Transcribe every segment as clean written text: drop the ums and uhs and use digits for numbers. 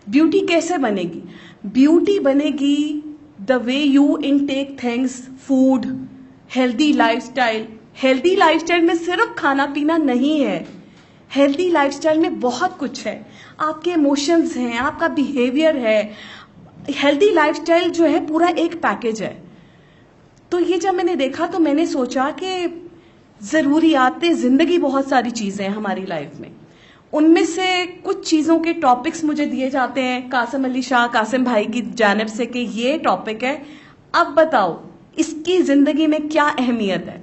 Beauty कैसे बनेगी? Beauty बनेगी the way you intake things, food, healthy lifestyle. Healthy lifestyle में सिर्फ खाना पीना नहीं है, हेल्दी लाइफस्टाइल में बहुत कुछ है। आपके इमोशंस हैं, आपका बिहेवियर है। हेल्दी लाइफस्टाइल जो है पूरा एक पैकेज है। तो ये जब मैंने देखा तो मैंने सोचा कि जरूरियातें, जिंदगी बहुत सारी चीजें हैं हमारी लाइफ में, उनमें से कुछ चीजों के टॉपिक्स मुझे दिए जाते हैं कासिम अली शाह, कासिम भाई की जानिब से कि ये टॉपिक है, अब बताओ इसकी जिंदगी में क्या अहमियत है।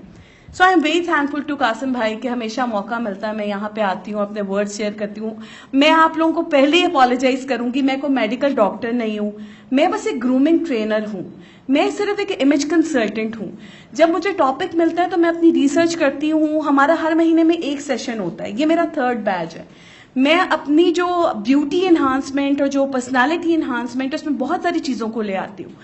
So I am very thankful to Qasim भाई कि हमेशा मौका मिलता है, मैं यहाँ पे आती हूँ, अपने वर्ड्स शेयर करती हूँ। मैं आप लोगों को पहले ही अपोलोजाइज करूंगी, मैं कोई मेडिकल डॉक्टर नहीं हूँ, मैं बस एक ग्रूमिंग ट्रेनर हूँ, मैं सिर्फ एक इमेज कंसल्टेंट हूँ। जब मुझे टॉपिक मिलता है तो मैं अपनी रिसर्च करती हूँ। हमारा हर महीने में एक सेशन होता है, ये मेरा 3rd बैच है। मैं अपनी जो ब्यूटी एनहांसमेंट और जो पर्सनालिटी एनहांसमेंट, उसमें बहुत सारी चीजों को ले आती हूँ।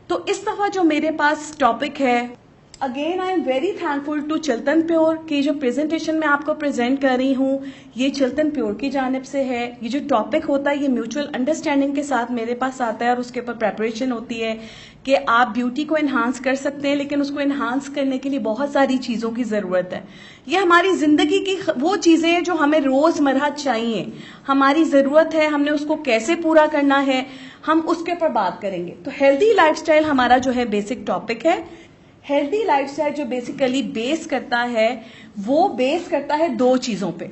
तो इस दफा जो मेरे पास टॉपिक है, again I am very thankful to Chiltan Pure की जो प्रेजेंटेशन मैं आपको प्रेजेंट कर रही हूँ, ये चिल्तन प्योर की जानिब से है। ये जो टॉपिक होता है ये म्यूचुअल अंडरस्टैंडिंग के साथ मेरे पास आता है और उसके ऊपर प्रेपरेशन होती है कि आप ब्यूटी को एनहांस कर सकते हैं, लेकिन उसको एनहांस करने के लिए बहुत सारी चीजों की जरूरत है। ये हमारी जिंदगी की वो चीजें हैं जो हमें रोजमर्रा चाहिए, हमारी जरूरत है, हमने उसको कैसे पूरा करना है, हम उसके ऊपर बात करेंगे। तो हेल्दी लाइफस्टाइल हमारा जो है बेसिक टॉपिक है। हेल्दी लाइफस्टाइल जो बेसिकली बेस करता है, वो बेस करता है 2 चीजों पे,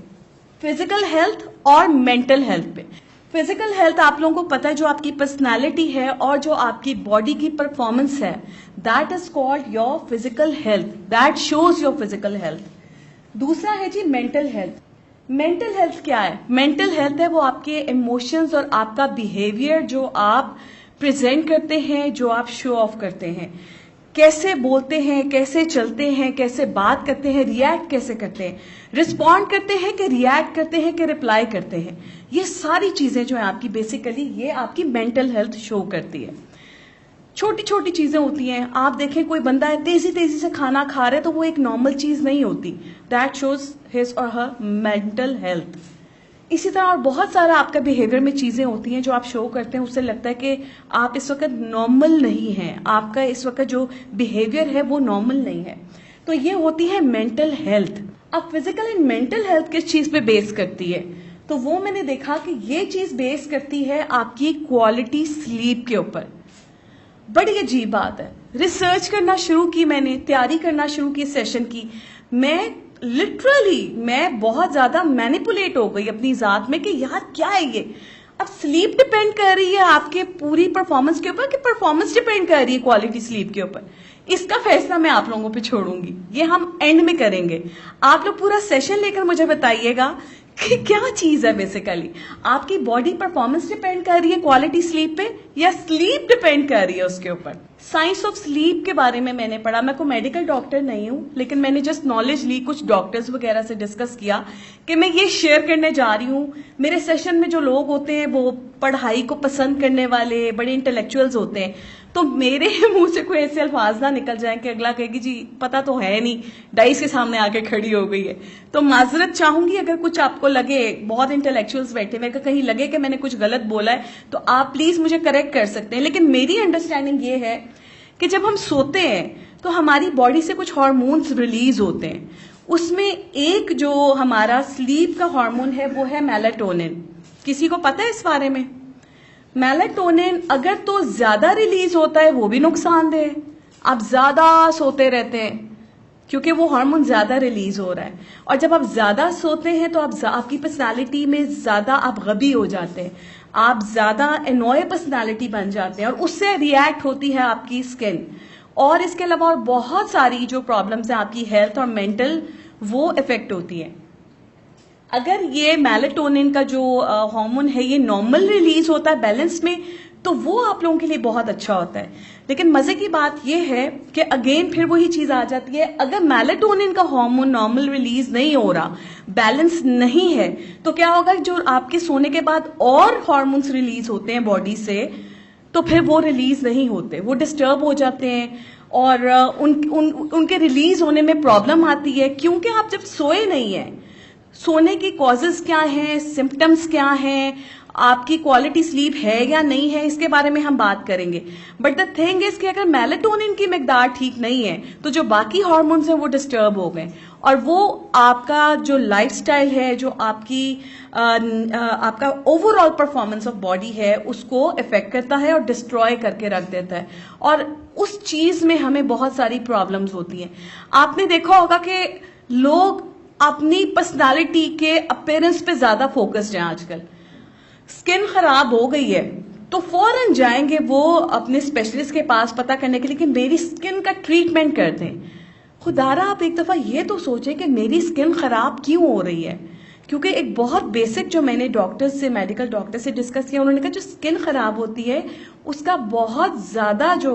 फिजिकल हेल्थ और मेंटल हेल्थ पे। फिजिकल हेल्थ आप लोगों को पता है, जो आपकी पर्सनालिटी है और जो आपकी बॉडी की परफॉर्मेंस है, that is called your physical health, that shows your physical health. दूसरा है जी मेंटल हेल्थ। मेंटल हेल्थ क्या है? मेंटल हेल्थ है वो आपके इमोशंस और आपका बिहेवियर जो आप प्रेजेंट करते हैं, जो आप शो ऑफ करते हैं, कैसे बोलते हैं, कैसे चलते हैं, कैसे बात करते हैं, रिएक्ट कैसे करते हैं, रिस्पॉन्ड करते हैं कि रिएक्ट करते हैं कि रिप्लाई करते हैं। ये सारी चीजें जो है आपकी बेसिकली ये आपकी मेंटल हेल्थ शो करती है। छोटी छोटी चीजें होती हैं, आप देखें कोई बंदा है तेजी तेजी से खाना खा रहा है तो वो एक नॉर्मल चीज नहीं होती, दैट शोज हिज और हर मेंटल हेल्थ। इसी तरह और बहुत सारा आपका बिहेवियर में चीजें होती हैं जो आप शो करते हैं, उससे लगता है कि आप इस वक्त नॉर्मल नहीं हैं, आपका इस वक्त जो बिहेवियर है वो नॉर्मल नहीं है। तो ये होती है मेंटल हेल्थ। अब फिजिकल एंड मेंटल हेल्थ किस चीज पे बेस करती है? तो वो मैंने देखा कि ये चीज बेस करती है आपकी क्वालिटी स्लीप के ऊपर। बड़ी अजीब बात है, रिसर्च करना शुरू की मैंने, तैयारी करना शुरू की सेशन की, मैं बहुत ज्यादा मैनिपुलेट हो गई अपनी जात में कि यार क्या है ये। अब स्लीप डिपेंड कर रही है आपके पूरी परफॉर्मेंस के ऊपर कि परफॉर्मेंस डिपेंड कर रही है क्वालिटी स्लीप के ऊपर? इसका फैसला मैं आप लोगों पे छोड़ूंगी, ये हम एंड में करेंगे। आप लोग पूरा सेशन लेकर मुझे बताइएगा कि क्या चीज है बेसिकली, आपकी बॉडी परफॉर्मेंस डिपेंड कर रही है क्वालिटी स्लीप पे या स्लीप डिपेंड कर रही है उसके ऊपर। साइंस ऑफ स्लीप के बारे में मैंने पढ़ा, मैं कोई मेडिकल डॉक्टर नहीं हूं, लेकिन मैंने जस्ट नॉलेज ली, कुछ डॉक्टर्स वगैरह से डिस्कस किया कि मैं ये शेयर करने जा रही हूं। मेरे सेशन में जो लोग होते हैं वो पढ़ाई को पसंद करने वाले बड़े इंटेलेक्चुअल्स होते हैं, तो मेरे मुंह से कोई ऐसे अल्फाज ना निकल जाए कि अगला कहेगी जी पता तो है नहीं, डाइस के सामने आके खड़ी हो गई है। तो माजरत चाहूंगी अगर कुछ आपको लगे, बहुत इंटेलेक्चुअल्स बैठे हुए, कहीं लगे कि मैंने कुछ गलत बोला है तो आप प्लीज मुझे करेक्ट कर सकते हैं। लेकिन मेरी अंडरस्टैंडिंग ये है कि जब हम सोते हैं तो हमारी बॉडी से कुछ हार्मोन्स रिलीज होते हैं, उसमें एक जो हमारा स्लीप का हार्मोन है वो है मेलाटोनिन। किसी को पता है इस बारे में? मेलाटोनिन अगर तो ज्यादा रिलीज होता है वो भी नुकसानदेह है, आप ज्यादा सोते रहते हैं क्योंकि वो हार्मोन ज्यादा रिलीज हो रहा है, और जब आप ज्यादा सोते हैं तो आपकी पर्सनालिटी में ज्यादा आप गबी हो जाते हैं, आप ज्यादा एनॉय पर्सनालिटी बन जाते हैं और उससे रिएक्ट होती है आपकी स्किन। और इसके अलावा और बहुत सारी जो प्रॉब्लम्स हैं आपकी हेल्थ और मेंटल, वो इफेक्ट होती है। अगर ये मेलाटोनिन का जो हार्मोन है ये नॉर्मल रिलीज होता है बैलेंस में, तो वो आप लोगों के लिए बहुत अच्छा होता है। लेकिन मजे की बात ये है कि अगेन फिर वही चीज आ जाती है, अगर मेलाटोनिन का हार्मोन नॉर्मल रिलीज नहीं हो रहा, बैलेंस नहीं है, तो क्या होगा, जो आपके सोने के बाद और हार्मोन्स रिलीज होते हैं बॉडी से, तो फिर वो रिलीज नहीं होते, वो डिस्टर्ब हो जाते हैं और उनके रिलीज होने में प्रॉब्लम आती है, क्योंकि आप जब सोए नहीं है। सोने की कॉजेज क्या हैं, सिम्टम्स क्या हैं, आपकी क्वालिटी स्लीप है या नहीं है, इसके बारे में हम बात करेंगे। बट द थिंग इज कि अगर मेलेटोनिन की मिकदार ठीक नहीं है तो जो बाकी हार्मोन्स हैं वो डिस्टर्ब हो गए, और वो आपका जो लाइफस्टाइल है, जो आपका ओवरऑल परफॉर्मेंस ऑफ बॉडी है, उसको इफेक्ट करता है और डिस्ट्रॉय करके रख देता है। और उस चीज में हमें बहुत सारी प्रॉब्लम्स होती हैं। आपने देखा होगा कि लोग अपनी पर्सनालिटी के अपीयरेंस पे ज्यादा फोकस्ड हैं आजकल। स्किन खराब हो गई है तो फौरन जाएंगे वो अपने स्पेशलिस्ट के पास पता करने के लिए कि मेरी स्किन का ट्रीटमेंट कर दें। खुदारा आप एक दफा ये तो सोचें कि मेरी स्किन खराब क्यों हो रही है, क्योंकि एक बहुत बेसिक जो मैंने डॉक्टर्स से, मेडिकल डॉक्टर से डिस्कस किया, उन्होंने कहा जो स्किन खराब होती है उसका बहुत ज्यादा जो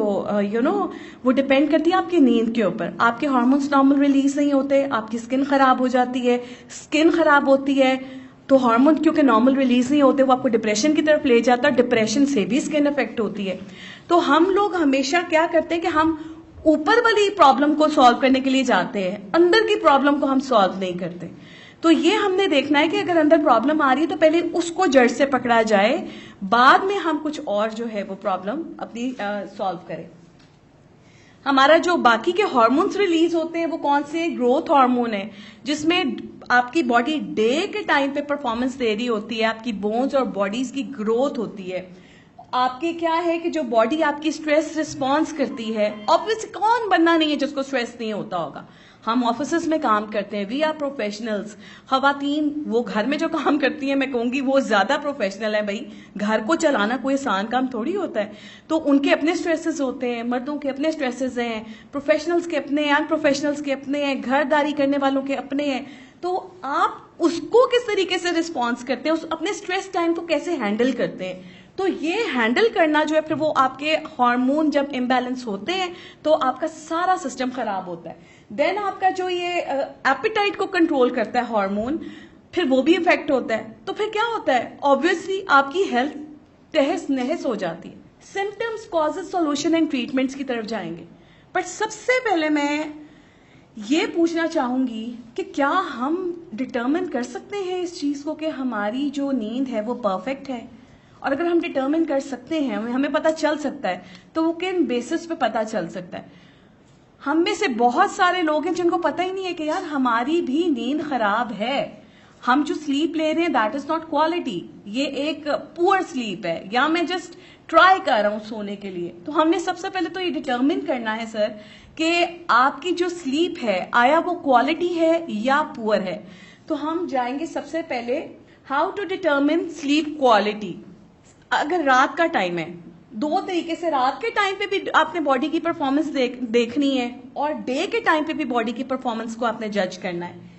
वो डिपेंड करती है आपकी नींद के ऊपर। आपके हार्मोन्स नॉर्मल रिलीज नहीं होते, आपकी स्किन खराब हो जाती है। स्किन खराब होती है तो हार्मोन क्योंकि नॉर्मल रिलीज नहीं होते, वो आपको डिप्रेशन की तरफ ले जाता है, डिप्रेशन से भी स्किन इफेक्ट होती है। तो हम लोग हमेशा क्या करते हैं कि हम ऊपर वाली प्रॉब्लम को सॉल्व करने के लिए जाते हैं, अंदर की प्रॉब्लम को हम सॉल्व नहीं करते। तो ये हमने देखना है कि अगर अंदर प्रॉब्लम आ रही है तो पहले उसको जड़ से पकड़ा जाए, बाद में हम कुछ और जो है वो प्रॉब्लम अपनी सॉल्व करें। हमारा जो बाकी के हार्मोन्स रिलीज होते हैं वो कौन से? ग्रोथ हार्मोन है, जिसमें आपकी बॉडी डे के टाइम पे परफॉर्मेंस दे रही होती है, आपकी बोन्स और बॉडीज की ग्रोथ होती है। आपके क्या है कि जो बॉडी आपकी स्ट्रेस रिस्पॉन्स करती है, ऑब्वियसली कौन बंदा नहीं है जिसको स्ट्रेस नहीं होता होगा। हम ऑफिस में काम करते हैं, वी आर प्रोफेशनल्स। खवातीन वो घर में जो काम करती हैं, मैं कहूंगी वो ज्यादा प्रोफेशनल है। भाई घर को चलाना कोई आसान काम थोड़ी होता है, तो उनके अपने स्ट्रेसेस होते हैं, मर्दों के अपने स्ट्रेसेस हैं, प्रोफेशनल्स के अपने हैं, अनप्रोफेशनल्स के अपने हैं, घरदारी करने वालों के अपने हैं। तो आप उसको किस तरीके से रिस्पॉन्स करते हैं, उस अपने स्ट्रेस टाइम को कैसे हैंडल करते हैं, तो ये हैंडल करना जो है, फिर वो आपके हार्मोन जब इम्बैलेंस होते हैं तो आपका सारा सिस्टम खराब होता है। देन आपका जो ये एपेटाइट को कंट्रोल करता है हार्मोन, फिर वो भी इफेक्ट होता है। तो फिर क्या होता है? ऑब्वियसली आपकी हेल्थ तहस नहस हो जाती है। Symptoms, causes, solution and treatments की तरफ जाएंगे, बट सबसे पहले मैं ये पूछना चाहूंगी कि क्या हम डिटर्मिन कर सकते हैं इस चीज को कि हमारी जो नींद है वो परफेक्ट है? और अगर हम डिटर्मिन कर सकते हैं, हमें पता चल सकता है, तो वो किन बेसिस पे पता चल सकता है? हम में से बहुत सारे लोग हैं जिनको पता ही नहीं है कि यार हमारी भी नींद खराब है। हम जो स्लीप ले रहे हैं दैट इज नॉट क्वालिटी, ये एक पुअर स्लीप है, या मैं जस्ट ट्राई कर रहा हूं सोने के लिए। तो हमने सबसे पहले तो ये डिटर्मिन करना है सर कि आपकी जो स्लीप है आया वो क्वालिटी है या पुअर है। तो हम जाएंगे सबसे पहले how to determine sleep quality. अगर रात का टाइम है, दो तरीके से, रात के टाइम पे भी आपने बॉडी की परफॉर्मेंस देखनी है और डे के टाइम पे भी बॉडी की परफॉर्मेंस को आपने जज करना है।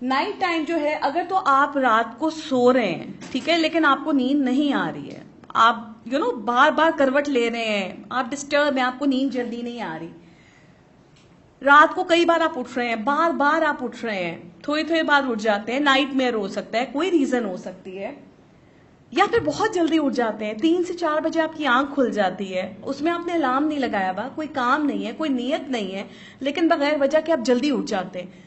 नाइट टाइम जो है, अगर तो आप रात को सो रहे हैं, ठीक है, लेकिन आपको नींद नहीं आ रही है, आप बार बार करवट ले रहे हैं, आप डिस्टर्ब हैं, आपको नींद जल्दी नहीं आ रही, रात को कई बार आप उठ रहे हैं, बार बार आप उठ रहे हैं, थोड़ी थोड़ी बार उठ जाते हैं, नाइटमेयर हो सकता है, कोई रीजन हो सकती है, या फिर बहुत जल्दी उठ जाते हैं, 3 से 4 बजे आपकी आंख खुल जाती है, उसमें आपने अलार्म नहीं लगाया हुआ, कोई काम नहीं है, कोई नियत नहीं है, लेकिन बगैर वजह के आप जल्दी उठ जाते हैं,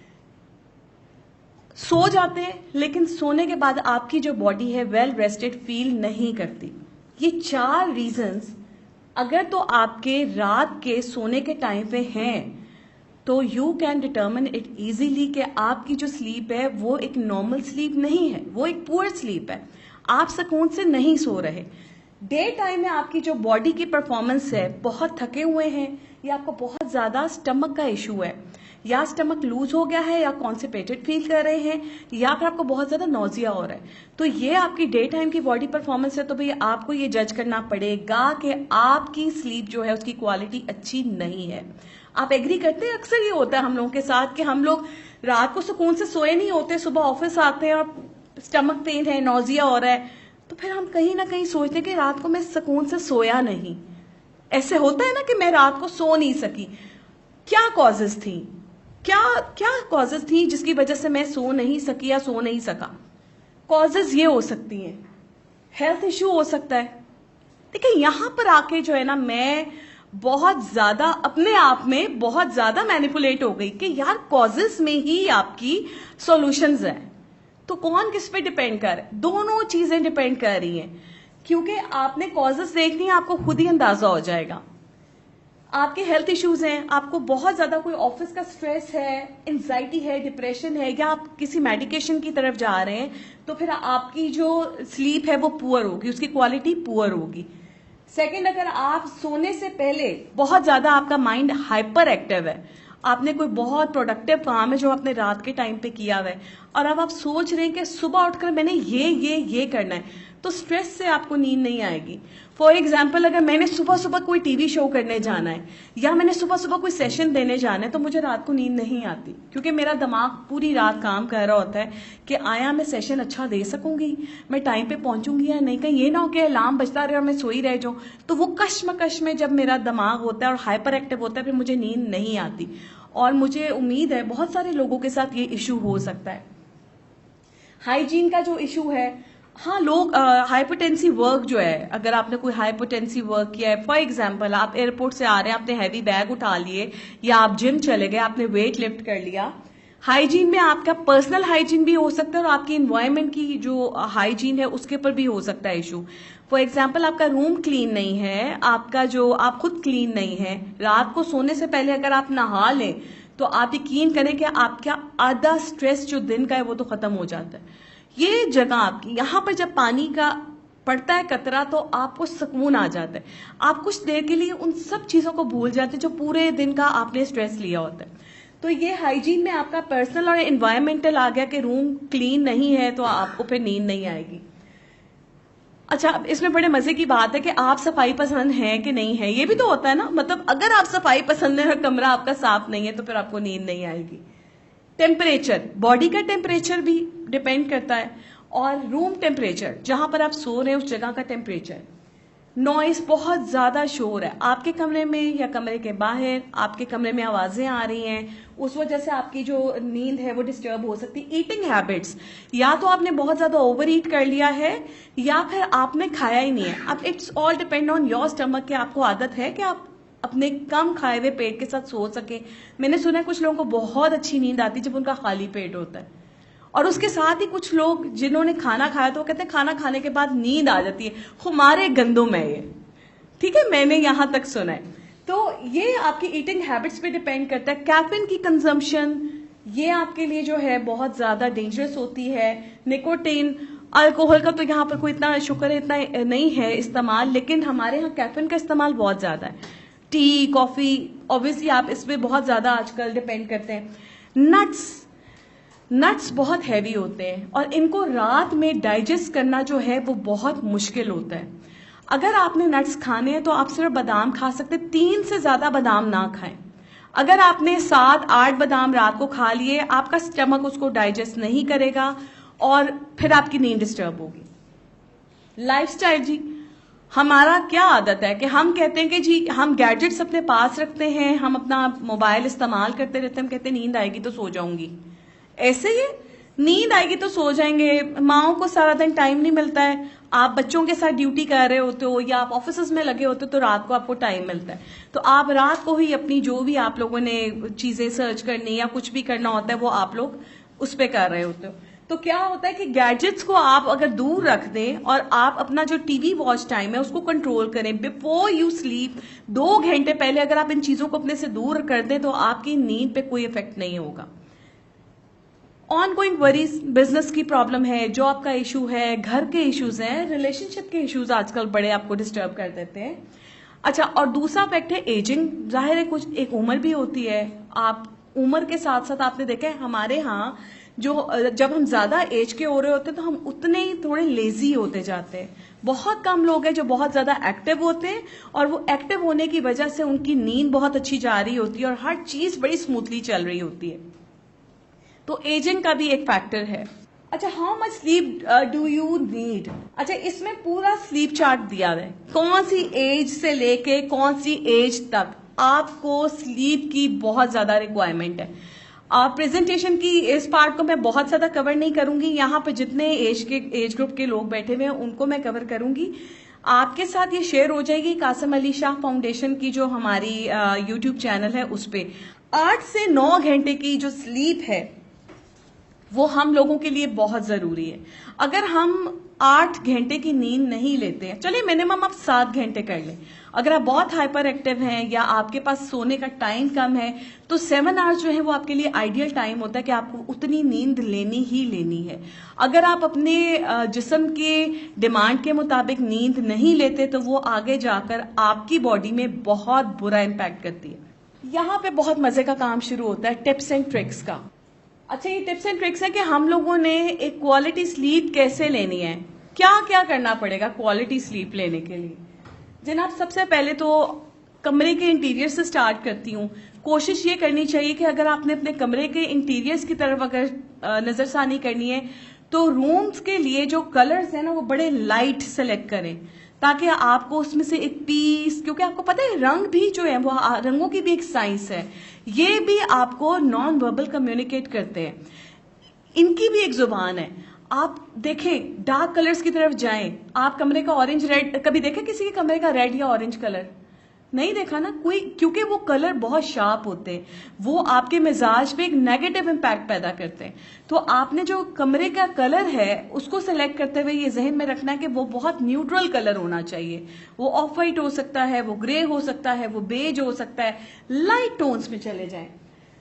सो जाते हैं, लेकिन सोने के बाद आपकी जो बॉडी है वेल रेस्टेड फील नहीं करती। ये 4 रीजंस अगर तो आपके रात के सोने के टाइम पे हैं तो you can determine it easily कि आपकी जो स्लीप है वो एक नॉर्मल स्लीप नहीं है, वो एक पुअर स्लीप है, आप सुकून से नहीं सो रहे। डे टाइम में आपकी जो बॉडी की परफॉर्मेंस है, बहुत थके हुए हैं, या आपको बहुत ज्यादा स्टमक का इशू है, या स्टमक लूज हो गया है, या कॉन्स्टिपेटेड फील कर रहे हैं, या फिर आपको बहुत ज्यादा नोजिया हो रहा है, तो ये आपकी डे टाइम की बॉडी परफॉर्मेंस है। तो भाई आपको ये जज करना पड़ेगा कि आपकी स्लीप जो है उसकी क्वालिटी अच्छी नहीं है। आप एग्री करते हैं? अक्सर ये होता है हम लोगों के साथ कि हम लोग रात को सुकून से सोए नहीं होते, सुबह ऑफिस आते हैं और स्टमक पेन है, नोजिया हो रहा है, तो फिर हम कहीं ना कहीं सोचते हैं कि रात को मैं सुकून से सोया नहीं। ऐसे होता है ना कि मैं रात को सो नहीं सकी, क्या कॉजेज थी, क्या कॉजेज थी जिसकी वजह से मैं सो नहीं सकी या सो नहीं सका? कॉजेज ये हो सकती हैं, हेल्थ इश्यू हो सकता है। देखिए यहां पर आके जो है ना, मैं बहुत ज्यादा अपने आप में बहुत ज्यादा मैनिपुलेट हो गई कि यार कॉजेज में ही आपकी सॉल्यूशंस हैं। तो कौन किस पे डिपेंड कर रहा है? दोनों चीजें डिपेंड कर रही हैं, क्योंकि आपने कॉजेस देखनी है, आपको खुद ही अंदाजा हो जाएगा। आपके हेल्थ इश्यूज हैं, आपको बहुत ज्यादा कोई ऑफिस का स्ट्रेस है, एंजाइटी है, डिप्रेशन है, या आप किसी मेडिकेशन की तरफ जा रहे हैं, तो फिर आपकी जो स्लीप है वो पुअर होगी, उसकी क्वालिटी पुअर होगी। सेकंड, अगर आप सोने से पहले बहुत ज्यादा आपका माइंड हाइपर एक्टिव है, आपने कोई बहुत प्रोडक्टिव काम है जो आपने रात के टाइम पे किया हुआ है, और अब आप सोच रहे हैं कि सुबह उठकर मैंने ये करना है, तो स्ट्रेस से आपको नींद नहीं आएगी। फॉर एग्जाम्पल, अगर मैंने सुबह सुबह कोई टीवी शो करने जाना है, या मैंने सुबह सुबह कोई सेशन देने जाना है, तो मुझे रात को नींद नहीं आती, क्योंकि मेरा दिमाग पूरी रात काम कर रहा होता है कि आया मैं सेशन अच्छा दे सकूंगी, मैं टाइम पे पहुंचूंगी या नहीं, कहीं ये ना हो कि अलार्म बजता रहे और मैं सोई रह जाऊं। तो वो कश्मकश में जब मेरा दिमाग होता है और हाइपर एक्टिव होता है, फिर मुझे नींद नहीं आती। और मुझे उम्मीद है बहुत सारे लोगों के साथ ये इश्यू हो सकता है। हाइजीन का जो इशू है, हाँ, लोग हाइपोटेंसिव वर्क जो है, अगर आपने कोई हाइपोटेंसिव वर्क किया है, फॉर एग्जांपल आप एयरपोर्ट से आ रहे हैं, आपने हैवी बैग उठा लिए, या आप जिम चले गए, आपने वेट लिफ्ट कर लिया, हाइजीन में आपका पर्सनल हाइजीन भी हो सकता है और आपकी इन्वायरमेंट की जो हाइजीन है उसके ऊपर भी हो सकता है इशू। फॉर एग्जाम्पल, आपका रूम क्लीन नहीं है, आपका जो आप खुद क्लीन नहीं है, रात को सोने से पहले अगर आप नहा लें, तो आप यकीन करें कि आपका आधा स्ट्रेस जो दिन का है वो तो खत्म हो जाता है। ये जगह आपकी, यहां पर जब पानी का पड़ता है कतरा, तो आपको सुकून आ जाता है, आप कुछ देर के लिए उन सब चीजों को भूल जाते हैं जो पूरे दिन का आपने स्ट्रेस लिया होता है। तो ये हाइजीन में आपका पर्सनल और एनवायरमेंटल आ गया कि रूम क्लीन नहीं है, तो आपको फिर नींद नहीं आएगी। अच्छा, अब इसमें बड़े मजे की बात है कि आप सफाई पसंद हैं कि नहीं है, ये भी तो होता है ना। मतलब अगर आप सफाई पसंद है और कमरा आपका साफ नहीं है, तो फिर आपको नींद नहीं आएगी। टेम्परेचर, बॉडी का टेम्परेचर भी डिपेंड करता है, और रूम टेम्परेचर, जहां पर आप सो रहे हैं उस जगह का टेम्परेचर। नॉइस, बहुत ज्यादा शोर है आपके कमरे में या कमरे के बाहर, आपके कमरे में आवाजें आ रही हैं, उस वजह से आपकी जो नींद है वो डिस्टर्ब हो सकती है। ईटिंग हैबिट्स, या तो आपने बहुत ज्यादा ओवर ईट कर लिया है, या फिर आपने खाया ही नहीं है। अब it's all depend on your stomach कि आपको आदत है कि आप अपने कम खाए हुए पेट के साथ सो सके। मैंने सुना है कुछ लोगों को बहुत अच्छी नींद आती है जब उनका खाली पेट होता है, और उसके साथ ही कुछ लोग जिन्होंने खाना खाया तो वो कहते हैं खाना खाने के बाद नींद आ जाती है। हमारे गंदों में ये, ठीक है, मैंने यहां तक सुना है। तो ये आपकी ईटिंग हैबिट्स पे डिपेंड करता है। कैफीन की कंजम्पशन, ये आपके लिए जो है बहुत ज्यादा डेंजरस होती है। निकोटीन, अल्कोहल का तो यहाँ पर कोई इतना शुक्र है इतना नहीं है इस्तेमाल, लेकिन हमारे यहाँ कैफीन का इस्तेमाल बहुत ज्यादा है। टी, कॉफी, ऑब्वियसली आप इसमें बहुत ज्यादा आजकल डिपेंड करते हैं। नट्स बहुत हैवी होते हैं और इनको रात में डाइजेस्ट करना जो है वो बहुत मुश्किल होता है। अगर आपने नट्स खाने हैं तो आप सिर्फ बादाम खा सकते, 3 से ज्यादा बादाम ना खाएं। अगर आपने 7-8 बादाम रात को खा लिए, आपका स्टमक उसको डाइजेस्ट नहीं करेगा और फिर आपकी नींद डिस्टर्ब होगी। लाइफस्टाइल जी, हमारा क्या आदत है कि हम कहते हैं कि जी हम गैजेट्स अपने पास रखते हैं, हम अपना मोबाइल इस्तेमाल करते रहते हैं, हम कहते हैं नींद आएगी तो सो जाऊंगी। ऐसे ही नींद आएगी तो सो जाएंगे। माओ को सारा दिन टाइम नहीं मिलता है, आप बच्चों के साथ ड्यूटी कर रहे होते हो या आप ऑफिस में लगे होते हो, तो रात को आपको टाइम मिलता है, तो आप रात को ही अपनी जो भी आप लोगों ने चीजें सर्च करनी या कुछ भी करना होता है वो आप लोग उस पर कर रहे होते हो। तो क्या होता है कि गैजेट्स को आप अगर दूर रख दें और आप अपना जो टीवी वॉच टाइम है उसको कंट्रोल करें बिफोर यू स्लीप, 2 घंटे पहले अगर आप इन चीजों को अपने से दूर कर दें तो आपकी नींद पे कोई इफेक्ट नहीं होगा। ऑनगोइंग वरीज, बिजनेस की प्रॉब्लम है, जॉब का इशू है, घर के इश्यूज हैं, रिलेशनशिप के इश्यूज आजकल बड़े आपको डिस्टर्ब कर देते हैं। अच्छा, और दूसरा फैक्ट है एजिंग। जाहिर है कुछ एक उम्र भी होती है, आप उम्र के साथ साथ आपने देखा है हमारे यहाँ जब हम ज्यादा एज के हो रहे होते हैं तो हम उतने ही थोड़े लेजी होते जाते हैं। बहुत कम लोग हैं जो बहुत ज्यादा एक्टिव होते हैं और वो एक्टिव होने की वजह से उनकी नींद बहुत अच्छी जा रही होती है और हर चीज बड़ी स्मूथली चल रही होती है। तो एजिंग का भी एक फैक्टर है। अच्छा, how much sleep do you need? अच्छा, इसमें पूरा स्लीप चार्ट दिया है, कौन सी एज से लेके कौन सी एज तक आपको स्लीप की बहुत ज्यादा रिक्वायरमेंट है। प्रेजेंटेशन की इस पार्ट को मैं बहुत ज्यादा कवर नहीं करूंगी, यहाँ पे जितने एज ग्रुप के लोग बैठे हुए हैं उनको मैं कवर करूंगी। आपके साथ ये शेयर हो जाएगी कासिम अली शाह फाउंडेशन की जो हमारी यूट्यूब चैनल है उस पे। 8 से 9 घंटे की जो स्लीप है वो हम लोगों के लिए बहुत जरूरी है। अगर हम 8 घंटे की नींद नहीं लेते हैं, चलिए मिनिमम आप 7 घंटे कर लें। अगर आप बहुत हाइपर एक्टिव हैं या आपके पास सोने का टाइम कम है, तो 7 आवर्स जो है वो आपके लिए आइडियल टाइम होता है कि आपको उतनी नींद लेनी ही लेनी है। अगर आप अपने जिस्म के डिमांड के मुताबिक नींद नहीं लेते तो वो आगे जाकर आपकी बॉडी में बहुत बुरा इम्पैक्ट करती है। यहाँ पे बहुत मजे का काम शुरू होता है, टिप्स एंड ट्रिक्स का। अच्छा, ये टिप्स एंड ट्रिक्स है कि हम लोगों ने एक क्वालिटी स्लीप कैसे लेनी है, क्या क्या करना पड़ेगा क्वालिटी स्लीप लेने के लिए। जनाब, सबसे पहले तो कमरे के इंटीरियर से स्टार्ट करती हूँ। कोशिश ये करनी चाहिए कि अगर आपने अपने कमरे के इंटीरियर्स की तरफ अगर नजरसानी करनी है तो रूम्स के लिए जो कलर्स है ना वो बड़े लाइट सेलेक्ट करें, ताकि आपको उसमें से एक पीस, क्योंकि आपको पता है रंग भी जो है वो रंगों की भी एक साइंस है, ये भी आपको नॉन वर्बल कम्युनिकेट करते हैं, इनकी भी एक जुबान है। आप देखें, डार्क कलर्स की तरफ जाएं। आप कमरे का ऑरेंज रेड कभी देखे किसी के कमरे का रेड या ऑरेंज कलर? नहीं देखा ना कोई, क्योंकि वो कलर बहुत शार्प होते हैं, वो आपके मिजाज पे एक नेगेटिव इम्पैक्ट पैदा करते हैं। तो आपने जो कमरे का कलर है उसको सिलेक्ट करते हुए ये जहन में रखना है कि वो बहुत न्यूट्रल कलर होना चाहिए। वो ऑफ वाइट हो सकता है, वो ग्रे हो सकता है, वो बेज हो सकता है, लाइट टोन्स में चले जाएं।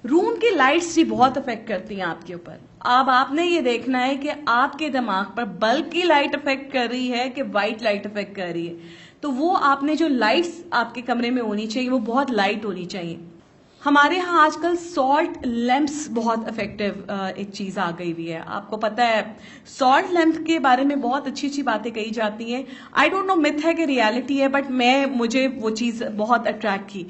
रूम की लाइट्स भी बहुत अफेक्ट करती हैं आपके ऊपर। अब आपने ये देखना है कि आपके दिमाग पर बल्ब की लाइट अफेक्ट कर रही है कि व्हाइट लाइट अफेक्ट कर रही है। तो वो आपने जो लाइट्स आपके कमरे में होनी चाहिए वो बहुत लाइट होनी चाहिए। हमारे यहाँ आजकल सॉल्ट लैंप्स बहुत इफेक्टिव एक चीज आ गई हुई है। आपको पता है सॉल्ट लैंप के बारे में बहुत अच्छी अच्छी बातें कही जाती हैं। आई डोंट नो मिथ है कि रियलिटी है, बट मुझे वो चीज बहुत अट्रैक्ट की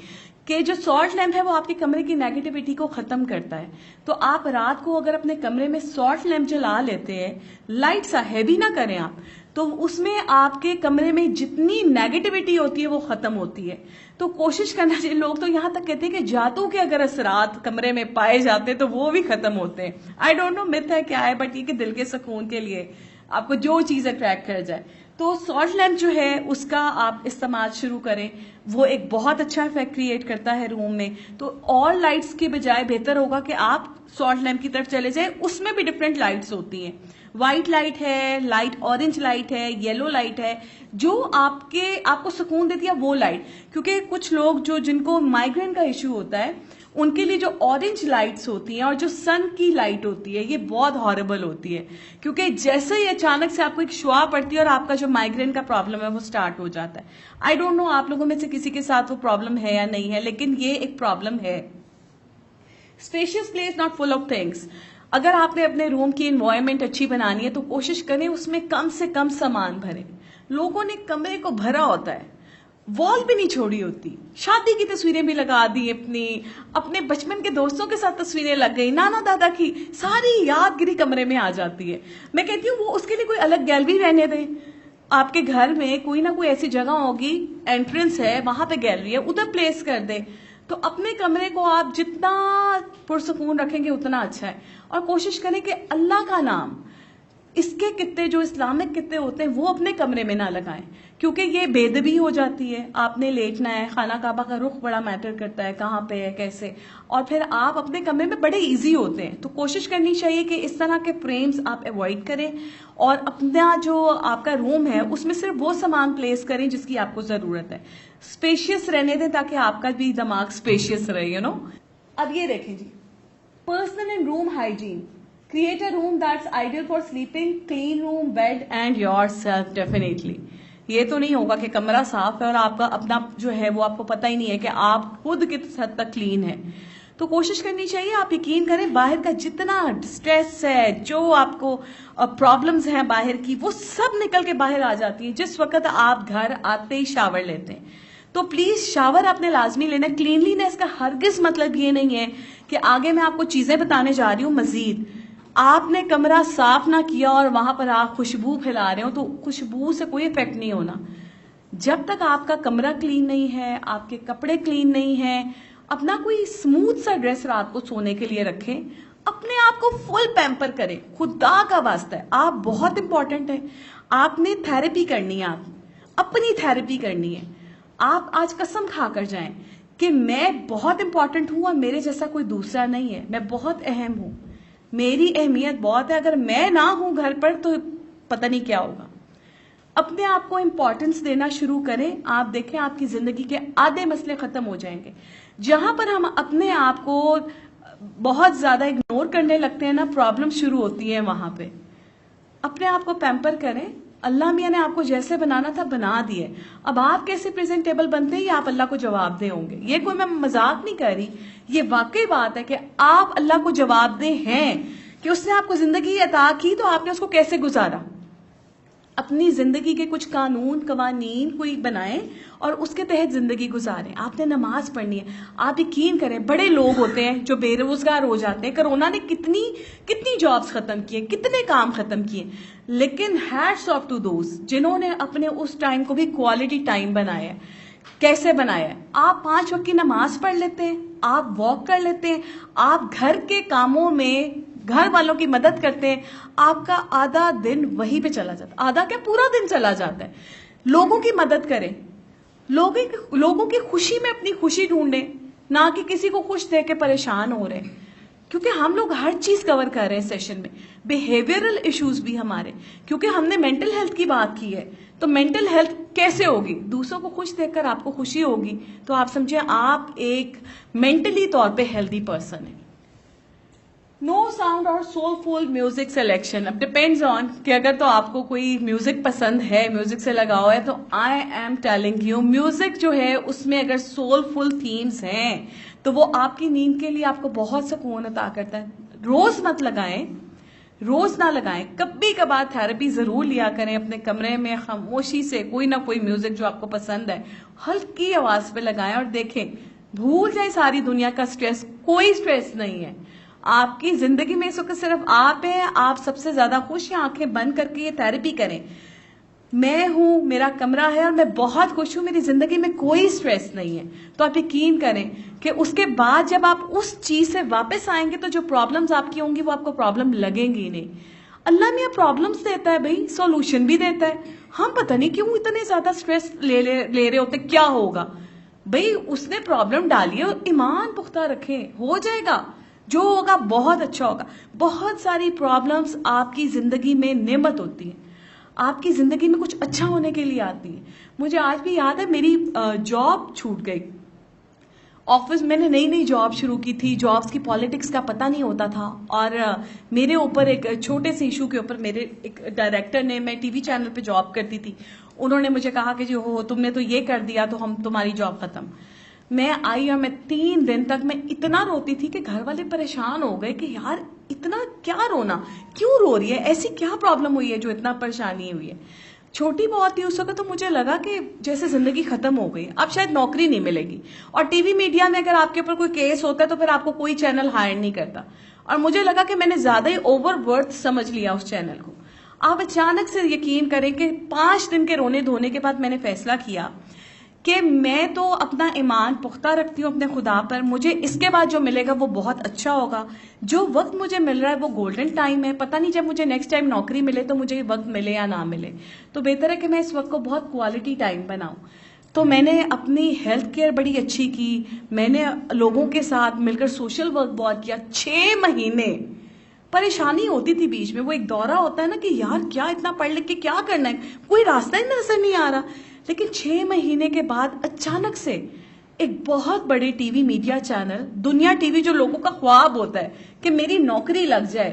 कि जो सॉल्ट लैंप है वो आपके कमरे की नेगेटिविटी को खत्म करता है। तो आप रात को अगर अपने कमरे में सॉल्ट लैंप जला लेते हैं, लाइट सा हैवी ना करें आप, तो उसमें आपके कमरे में जितनी नेगेटिविटी होती है वो खत्म होती है। तो कोशिश करना चाहिए। लोग तो यहां तक कहते हैं कि जादू के अगर असरात कमरे में पाए जाते तो वो भी खत्म होते हैं। आई डोंट नो मिथ है क्या है, बट ये कि दिल के सुकून के लिए आपको जो चीज अट्रैक्ट कर जाए, तो सॉल्ट लैंप जो है उसका आप इस्तेमाल शुरू करें। वो एक बहुत अच्छा इफेक्ट क्रिएट करता है रूम में। तो ऑल लाइट्स के बजाय बेहतर होगा कि आप सॉल्ट लैंप की तरफ चले जाए। उसमें भी डिफरेंट लाइट्स होती हैं, व्हाइट लाइट है, लाइट ऑरेंज लाइट है, येलो लाइट है, जो आपको सुकून देती है वो लाइट। क्योंकि कुछ लोग जिनको माइग्रेन का इश्यू होता है उनके लिए जो ऑरेंज लाइट्स होती हैं और जो सन की लाइट होती है ये बहुत हॉरेबल होती है, क्योंकि जैसे ही अचानक से आपको एक शुआ पड़ती है और आपका जो माइग्रेन का प्रॉब्लम है वो स्टार्ट हो जाता है। आई डोंट नो आप लोगों में से किसी के साथ वो प्रॉब्लम है या नहीं है, लेकिन ये एक प्रॉब्लम है। Spacious place not full of things. अगर आपने अपने रूम की एनवायरनमेंट अच्छी बनानी है तो कोशिश करें उसमें कम से कम सामान भरें। लोगों ने कमरे को भरा होता है, वॉल भी नहीं छोड़ी होती, शादी की तस्वीरें भी लगा दी, अपने बचपन के दोस्तों के साथ तस्वीरें लग गई, नाना दादा की सारी यादगिरी कमरे में आ जाती है। मैं कहती हूँ वो उसके लिए कोई अलग गैलरी रहने दें। आपके घर में कोई ना कोई ऐसी जगह होगी, एंट्रेंस है वहां पे गैलरी है, उधर प्लेस कर दे। तो अपने कमरे को आप जितना पुरसुकून रखेंगे उतना अच्छा है। और कोशिश करें कि अल्लाह का नाम, इसके कित्ते जो इस्लामिक कित्ते होते हैं वो अपने कमरे में ना लगाएं, क्योंकि ये बेदबी हो जाती है। आपने लेटना है, खाना काबा का रुख बड़ा मैटर करता है, कहाँ पे है कैसे, और फिर आप अपने कमरे में बड़े इजी होते हैं। तो कोशिश करनी चाहिए कि इस तरह के फ्रेम्स आप अवॉइड करें और अपना जो आपका रूम है उसमें सिर्फ वो सामान प्लेस करें जिसकी आपको जरूरत है। स्पेशियस रहने दें ताकि आपका भी दिमाग स्पेशियस रहे, यू नो। अब ये देखें जी, personal and room hygiene. Create a room that's ideal for sleeping, clean room, bed and yourself definitely. ये तो नहीं होगा कि कमरा साफ है और आपका अपना जो है वो आपको पता ही नहीं है कि आप खुद किस हद तक क्लीन है। तो कोशिश करनी चाहिए, आप यकीन करें बाहर का जितना स्ट्रेस है, जो आपको प्रॉब्लम्स हैं बाहर की, वो सब निकल के बाहर आ जाती है जिस वक्त आप घर आते ही शावर लेते हैं। तो प्लीज शावर आपने लाजमी लेना है। क्लीनलीनेस का हरगिज मतलब ये नहीं है कि आगे मैं आपको चीजें बताने जा रही हूँ मजीद, आपने कमरा साफ ना किया और वहां पर आप खुशबू फैला रहे हो, तो खुशबू से कोई इफेक्ट नहीं होना। जब तक आपका कमरा क्लीन नहीं है, आपके कपड़े क्लीन नहीं है, अपना कोई स्मूथ सा ड्रेस रात को सोने के लिए रखें, अपने आप को फुल पैम्पर करें। खुदा का वास्ता है, आप बहुत इंपॉर्टेंट है। आपने थेरेपी करनी है, आप अपनी थेरेपी करनी है। आप आज कसम खाकर जाएं कि मैं बहुत इंपॉर्टेंट हूं और मेरे जैसा कोई दूसरा नहीं है, मैं बहुत अहम हूं। मेरी अहमियत बहुत है, अगर मैं ना हूं घर पर तो पता नहीं क्या होगा। अपने आप को इंपॉर्टेंस देना शुरू करें, आप देखें आपकी जिंदगी के आधे मसले खत्म हो जाएंगे। जहां पर हम अपने आप को बहुत ज्यादा इग्नोर करने लगते हैं ना, प्रॉब्लम शुरू होती है वहां पे। अपने आप को पैम्पर करें। अल्लाह मियां ने आपको जैसे बनाना था बना दिए, अब आप कैसे प्रेजेंटेबल बनते हैं ये आप अल्लाह को जवाबदेह होंगे। ये कोई मैं मजाक नहीं कर रही, ये वाकई बात है कि आप अल्लाह को जवाबदेह हैं कि उसने आपको जिंदगी अता की तो आपने उसको कैसे गुजारा। अपनी जिंदगी के कुछ कानून कवानीन कोई बनाएं और उसके तहत जिंदगी गुजारें। आपने नमाज पढ़नी है। आप यकीन करें, बड़े लोग होते हैं जो बेरोजगार हो जाते हैं। कोरोना ने कितनी कितनी जॉब्स खत्म किए, कितने काम खत्म किए, लेकिन हैट्स ऑफ टू दोज जिन्होंने अपने उस टाइम को भी क्वालिटी टाइम बनाया है। कैसे बनाया है? आप 5 वक्त की नमाज पढ़ लेते हैं, आप वॉक कर लेते हैं, आप घर के कामों में घर वालों की मदद करते हैं, आपका आधा दिन वहीं पे चला जाता है। आधा क्या, पूरा दिन चला जाता है। लोगों की मदद करें, लोगों की खुशी में अपनी खुशी ढूंढें, ना कि किसी को खुश देख के परेशान हो रहे हैं। क्योंकि हम लोग हर चीज कवर कर रहे हैं सेशन में, बिहेवियरल इश्यूज भी हमारे, क्योंकि हमने मेंटल हेल्थ की बात की है। तो मेंटल हेल्थ कैसे होगी? दूसरों को खुश देखकर आपको खुशी होगी, तो आप समझे आप एक मेंटली तौर पे हेल्दी पर्सन है। नो साउंड और सोलफुल म्यूजिक सिलेक्शन, अब डिपेंड्स ऑन कि अगर तो आपको कोई म्यूजिक पसंद है, म्यूजिक से लगाव है, तो I am telling you music जो है उसमें अगर सोलफुल थीम्स हैं तो वो आपकी नींद के लिए आपको बहुत सुकून अता करता है। रोज मत लगाएं, रोज ना लगाएं, कभी कभार थेरेपी जरूर लिया करें। अपने कमरे में खामोशी से कोई ना कोई म्यूजिक जो आपको पसंद है हल्की आवाज पे लगाएं और देखें, भूल जाए सारी दुनिया का स्ट्रेस। कोई स्ट्रेस नहीं है आपकी जिंदगी में, इस वक्त सिर्फ आप हैं। आप सबसे ज्यादा खुश हैं, आंखें बंद करके ये थेरेपी करें। मैं हूं, मेरा कमरा है और मैं बहुत खुश हूं, मेरी जिंदगी में कोई स्ट्रेस नहीं है। तो आप यकीन करें कि उसके बाद जब आप उस चीज से वापस आएंगे तो जो प्रॉब्लम्स आपकी होंगी वो आपको प्रॉब्लम लगेंगी ही नहीं। अल्लाह मियां प्रॉब्लम्स देता है भाई, सॉल्यूशन भी देता है। हम पता नहीं क्यों इतने ज्यादा स्ट्रेस ले रहे होते, क्या होगा भाई? उसने प्रॉब्लम डाली है, ईमान पुख्ता रखें, हो जाएगा। जो होगा बहुत अच्छा होगा। बहुत सारी प्रॉब्लम्स आपकी जिंदगी में नेमत होती है, आपकी जिंदगी में कुछ अच्छा होने के लिए आती है। मुझे आज भी याद है, मेरी जॉब छूट गई। ऑफिस मैंने नई नई जॉब शुरू की थी, जॉब्स की पॉलिटिक्स का पता नहीं होता था, और मेरे ऊपर एक छोटे से इशू के ऊपर मेरे एक डायरेक्टर ने, मैं टीवी चैनल पे जॉब करती थी, उन्होंने मुझे कहा कि जो हो तुमने तो ये कर दिया तो हम तुम्हारी जॉब खत्म। मैं आई और मैं 3 दिन तक मैं इतना रोती थी कि घर वाले परेशान हो गए कि यार इतना क्या रोना, क्यों रो रही है, ऐसी क्या प्रॉब्लम हुई है जो इतना परेशानी हुई है। छोटी बहुत थी उस वक्त, तो मुझे लगा कि जैसे जिंदगी खत्म हो गई, अब शायद नौकरी नहीं मिलेगी। और टीवी मीडिया में अगर आपके ऊपर कोई केस होता है तो फिर आपको कोई चैनल हायर नहीं करता। और मुझे लगा कि मैंने ज्यादा ही ओवरवर्थ समझ लिया उस चैनल को। आप अचानक से यकीन करें कि 5 दिन के रोने धोने के बाद मैंने फैसला किया कि मैं तो अपना ईमान पुख्ता रखती हूँ अपने खुदा पर, मुझे इसके बाद जो मिलेगा वो बहुत अच्छा होगा। जो वक्त मुझे मिल रहा है वो गोल्डन टाइम है, पता नहीं जब मुझे नेक्स्ट टाइम नौकरी मिले तो मुझे वक्त मिले या ना मिले, तो बेहतर है कि मैं इस वक्त को बहुत क्वालिटी टाइम बनाऊं। तो मैंने अपनी हेल्थ केयर बड़ी अच्छी की, मैंने लोगों के साथ मिलकर सोशल वर्क बहुत किया। 6 महीने परेशानी होती थी बीच में, वो एक दौरा होता है ना कि यार क्या इतना पढ़ लिख के क्या करना है, कोई रास्ता ही नजर नहीं आ रहा। लेकिन 6 महीने के बाद अचानक से एक बहुत बड़े टीवी मीडिया चैनल, दुनिया टीवी, जो लोगों का ख्वाब होता है कि मेरी नौकरी लग जाए,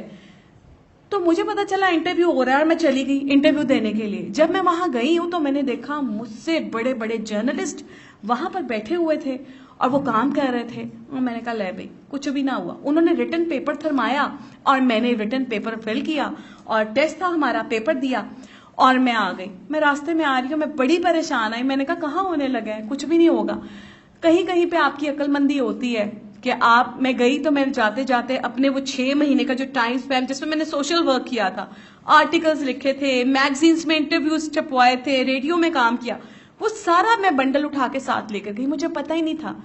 तो मुझे पता चला इंटरव्यू हो रहा है और मैं चली गई इंटरव्यू देने के लिए। जब मैं वहां गई हूं तो मैंने देखा मुझसे बड़े बड़े जर्नलिस्ट वहां पर बैठे हुए थे और वो काम कर रहे थे। और मैंने कहा ले भाई कुछ भी ना हुआ। उन्होंने रिटन पेपर थरमाया और मैंने रिटन पेपर फिल किया और टेस्ट था हमारा, पेपर दिया और मैं आ गई। मैं रास्ते में आ रही हूँ, मैं बड़ी परेशान आई। मैंने कहा कहाँ होने लगा है, कुछ भी नहीं होगा। कहीं कहीं पे आपकी अक्लमंदी होती है कि आप, मैं गई तो मैं जाते जाते अपने वो 6 महीने का जो टाइम स्पेन जिसमें मैंने सोशल वर्क किया था, आर्टिकल्स लिखे थे, मैगजीन्स में इंटरव्यूज छपवाए थे, रेडियो में काम किया, वो सारा मैं बंडल उठा के साथ लेकर गई। मुझे पता ही नहीं था,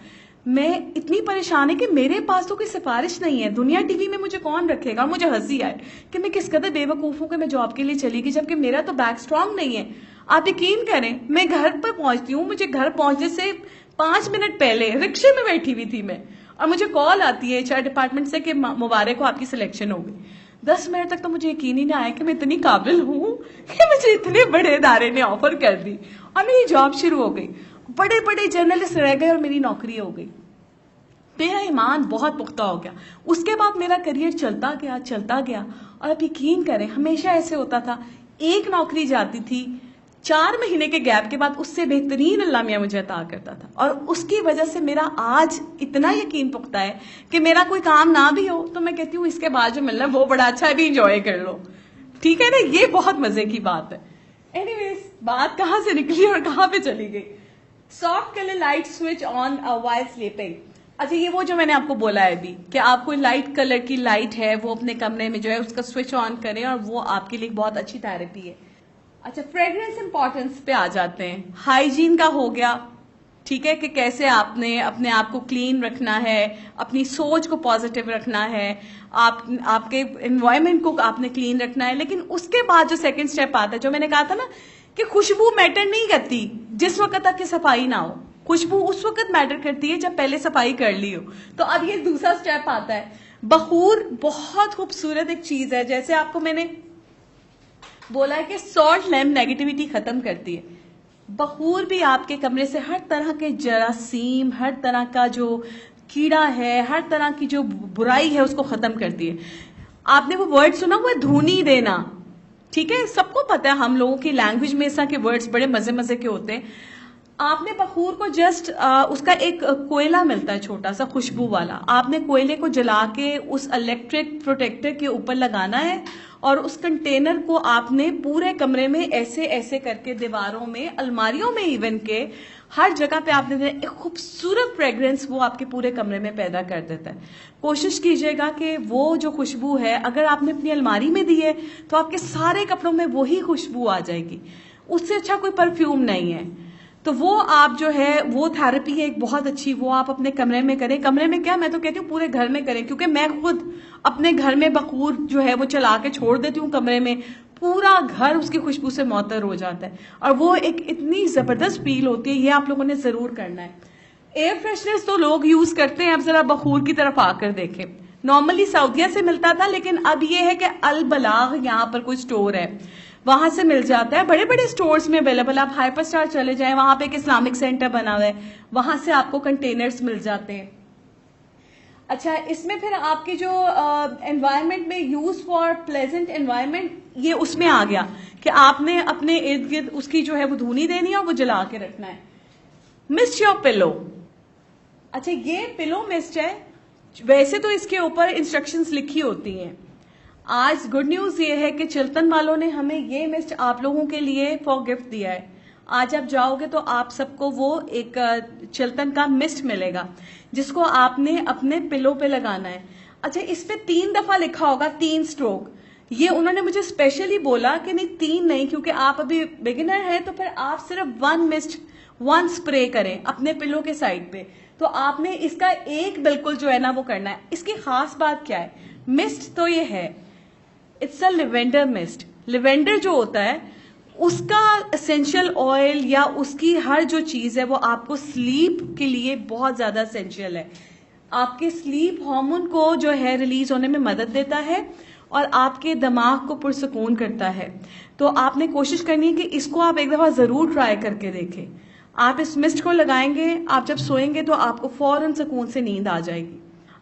मैं इतनी परेशान है कि मेरे पास तो कोई सिफारिश नहीं है, दुनिया टीवी में मुझे कौन रखेगा। और मुझे हंसी आए कि मैं किस कदर बेवकूफ हूं कि मैं जॉब के लिए चली गई, जबकि मेरा तो बैक स्ट्रांग नहीं है। आप यकीन करें, मैं घर पर पहुंचती हूँ, मुझे घर पहुंचने से 5 मिनट पहले रिक्शे में बैठी हुई थी मैं, और मुझे कॉल आती है HR डिपार्टमेंट से कि मुबारक हो, आपकी सिलेक्शन हो गई। 10 मिनट तक तो मुझे यकीन ही ना आया कि मैं इतनी काबिल हूं कि मुझे इतने बड़े इदारे ने ऑफर कर दी और मेरी जॉब शुरू हो गई। बड़े बड़े जर्नलिस्ट रह गए और मेरी नौकरी हो गई। मेरा ईमान बहुत पुख्ता हो गया। उसके बाद मेरा करियर चलता गया और आप यकीन करें, हमेशा ऐसे होता था, एक नौकरी जाती थी, 4 महीने के गैप के बाद उससे बेहतरीन अल्लाह मियां मुझे अता करता था। और उसकी वजह से मेरा आज इतना यकीन पुख्ता है कि मेरा कोई काम ना भी हो तो मैं कहती हूँ इसके बाद जो मिलना है वो बड़ा अच्छा है, भी इंजॉय कर लो। ठीक है ना, ये बहुत मजे की बात है। एनीवेज, बात कहां से निकली और कहां पे चली गई। Soft colour light switch on while sleeping. अच्छा, ये वो जो मैंने आपको बोला है अभी कि आप कोई लाइट कलर की लाइट है वो अपने कमरे में जो है उसका स्विच ऑन करें और वो आपके लिए बहुत अच्छी थेरेपी है। अच्छा, फ्रेग्रेंस इंपॉर्टेंस पे आ जाते हैं। हाइजीन का हो गया, ठीक है, कि कैसे आपने अपने आप को क्लीन रखना है, अपनी सोच को पॉजिटिव रखना है, आपके एनवायरनमेंट को आपने क्लीन रखना है। लेकिन उसके बाद जो सेकंड स्टेप आता है, जो मैंने कहा था ना कि खुशबू मैटर नहीं करती जिस वक्त तक कि सफाई ना हो, खुशबू उस वक्त मैटर करती है जब पहले सफाई कर ली हो। तो अब ये दूसरा स्टेप आता है। बखूर बहुत खूबसूरत एक चीज है, जैसे आपको मैंने बोला है कि सॉल्ट लैम्प नेगेटिविटी खत्म करती है। बखूर भी आपके कमरे से हर तरह के जरासीम, हर तरह का जो कीड़ा है, हर तरह की जो बुराई है उसको खत्म करती है। आपने वो वर्ड सुना हुआ है, धूनी देना, ठीक है, सबको पता है, हम लोगों की लैंग्वेज में इस तरह के वर्ड्स बड़े मजे मजे के होते हैं। आपने बखूर को जस्ट उसका एक कोयला मिलता है छोटा सा खुशबू वाला, आपने कोयले को जला के उस इलेक्ट्रिक प्रोटेक्टर के ऊपर लगाना है और उस कंटेनर को आपने पूरे कमरे में ऐसे ऐसे करके, दीवारों में, अलमारियों में, इवन के हर जगह पे आपने एक खूबसूरत फ्रेग्रेंस वो आपके पूरे कमरे में पैदा कर देता है। कोशिश कीजिएगा कि वो जो खुशबू है अगर आपने अपनी अलमारी में दी है तो आपके सारे कपड़ों में वही खुशबू आ जाएगी, उससे अच्छा कोई परफ्यूम नहीं है। तो वो आप जो है वो थेरेपी है एक बहुत अच्छी, वो आप अपने कमरे में करें। कमरे में क्या, मैं तो कहती हूँ पूरे घर में करें, क्योंकि मैं खुद अपने घर में बखूर जो है वो चला के छोड़ देती हूँ कमरे में, पूरा घर उसकी खुशबू से मौतर हो जाता है और वो एक इतनी जबरदस्त फील होती है। ये आप लोगों ने जरूर करना है। एयर फ्रेशनर्स तो लोग यूज करते हैं, अब जरा बखूर की तरफ आकर देखें। नॉर्मली सऊदिया से मिलता था, लेकिन अब ये है कि अल बलाग यहाँ पर कोई स्टोर है, वहां से मिल जाता है। बड़े बड़े स्टोर्स में अवेलेबल, आप हाइपर स्टार चले जाएं, वहां पे एक इस्लामिक सेंटर बना हुआ है, वहां से आपको कंटेनर्स मिल जाते हैं। अच्छा, इसमें फिर आपकी जो एनवायरनमेंट में यूज फॉर प्लेजेंट एनवायरनमेंट, ये उसमें आ गया कि आपने अपने इर्द गिर्द उसकी जो है वो धूनी देनी है और वो जला के रखना है। Mist your pillow. अच्छा, ये पिलो मिस्ट है, वैसे तो इसके ऊपर इंस्ट्रक्शंस लिखी होती हैं। आज गुड न्यूज ये है कि चिल्तन वालों ने हमें ये मिस्ट आप लोगों के लिए फॉर गिफ्ट दिया है। आज आप जाओगे तो आप सबको वो एक चिल्तन का मिस्ट मिलेगा जिसको आपने अपने पिलो पे लगाना है। अच्छा, इस पे 3 दफा लिखा होगा, 3 स्ट्रोक। ये उन्होंने मुझे स्पेशली बोला कि नहीं 3 नहीं, क्योंकि आप अभी बिगिनर हैं, तो फिर आप सिर्फ 1 मिस्ट 1 स्प्रे करें अपने पिलो के साइड पे। तो आपने इसका एक बिल्कुल जो है ना वो करना है। इसकी खास बात क्या है, मिस्ट तो ये है, it's a lavender mist. Lavender जो होता है उसका एसेंशियल ऑयल या उसकी हर जो चीज है वो आपको स्लीप के लिए बहुत ज्यादा एसेंशियल है। आपके स्लीप हार्मोन को जो है रिलीज होने में मदद देता है और आपके दिमाग को पुरसकून करता है। तो आपने कोशिश करनी है कि इसको आप एक दफा जरूर ट्राई करके देखें। आप इस मिस्ट को लगाएंगे, आप जब सोएंगे तो आपको फौरन सुकून से नींद आ जाएगी।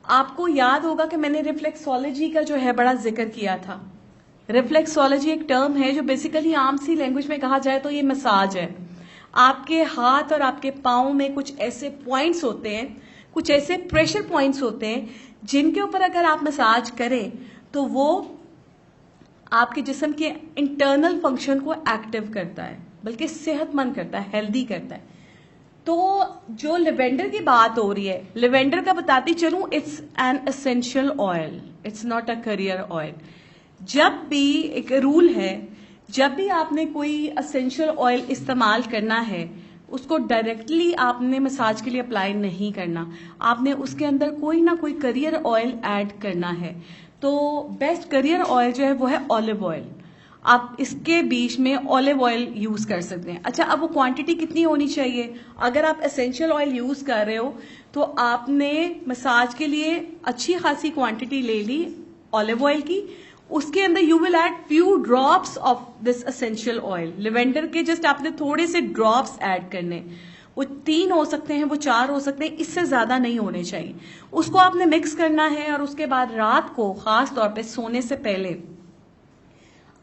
आपको याद होगा कि मैंने रिफ्लेक्सोलॉजी का जो है बड़ा जिक्र किया था। रिफ्लेक्सोलॉजी एक टर्म है जो बेसिकली आम सी लैंग्वेज में कहा जाए तो ये मसाज है। आपके हाथ और आपके पाँव में कुछ ऐसे पॉइंट्स होते हैं, कुछ ऐसे प्रेशर पॉइंट्स होते हैं जिनके ऊपर अगर आप मसाज करें तो वो आपके जिस्म के इंटरनल फंक्शन को एक्टिव करता है, बल्कि सेहतमंद करता है, हेल्दी करता है। तो जो लिवेंडर की बात हो रही है, लिवेंडर का बताती चलूं, it's an essential oil, it's not a career oil. जब भी एक रूल है, जब भी आपने कोई एसेंशियल ऑयल इस्तेमाल करना है उसको डायरेक्टली आपने मसाज के लिए अप्लाई नहीं करना, आपने उसके अंदर कोई ना कोई करियर ऑयल ऐड करना है। तो बेस्ट करियर ऑयल जो है वो है ऑलिव ऑयल। आप इसके बीच में ऑलिव ऑयल यूज कर सकते हैं। अच्छा, अब वो क्वांटिटी कितनी होनी चाहिए? अगर आप एसेंशियल ऑयल यूज कर रहे हो तो आपने मसाज के लिए अच्छी खासी क्वांटिटी ले ली ऑलिव ऑयल की। उसके अंदर you will add few drops of this essential oil, lavender के जस्ट आपने थोड़े से ड्रॉप्स ऐड करने। वो 3 हो सकते हैं, वो 4 हो सकते हैं, इससे ज्यादा नहीं होने चाहिए। उसको आपने मिक्स करना है और उसके बाद रात को खास तौर पे सोने से पहले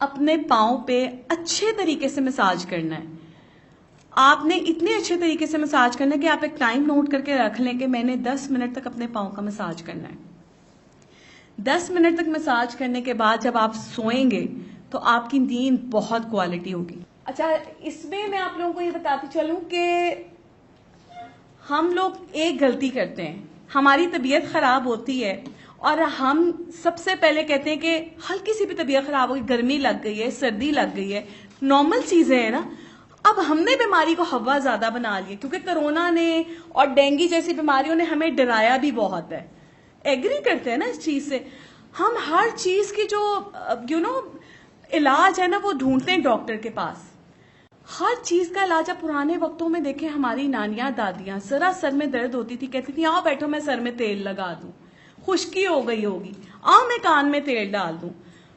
अपने पाँव पे अच्छे तरीके से मसाज करना है। आपने इतने अच्छे तरीके से मसाज करना है कि आप एक टाइम नोट करके रख लें कि मैंने 10 मिनट तक अपने पाँव का मसाज करना है। 10 मिनट तक मसाज करने के बाद जब आप सोएंगे तो आपकी नींद बहुत क्वालिटी होगी। अच्छा, इसमें मैं आप लोगों को ये बताती चलूं कि हम लोग एक गलती करते हैं, हमारी तबीयत खराब होती है और हम सबसे पहले कहते हैं कि हल्की सी भी तबीयत खराब हो गई, गर्मी लग गई है, सर्दी लग गई है, नॉर्मल चीजें हैं ना। अब हमने बीमारी को हवा ज्यादा बना लिया क्योंकि कोरोना ने और डेंगू जैसी बीमारियों ने हमें डराया भी बहुत है। एग्री करते हैं ना इस चीज से। हम हर चीज की जो इलाज है ना वो ढूंढते हैं डॉक्टर के पास। हर चीज का इलाज। आप पुराने वक्तों में देखें, हमारी नानियां दादियां जरा सर में दर्द होती थी, कहती थी आओ बैठो मैं सर में तेल लगा दूं, खुश्की हो गई होगी, आओ मैं कान में तेल डाल दूं,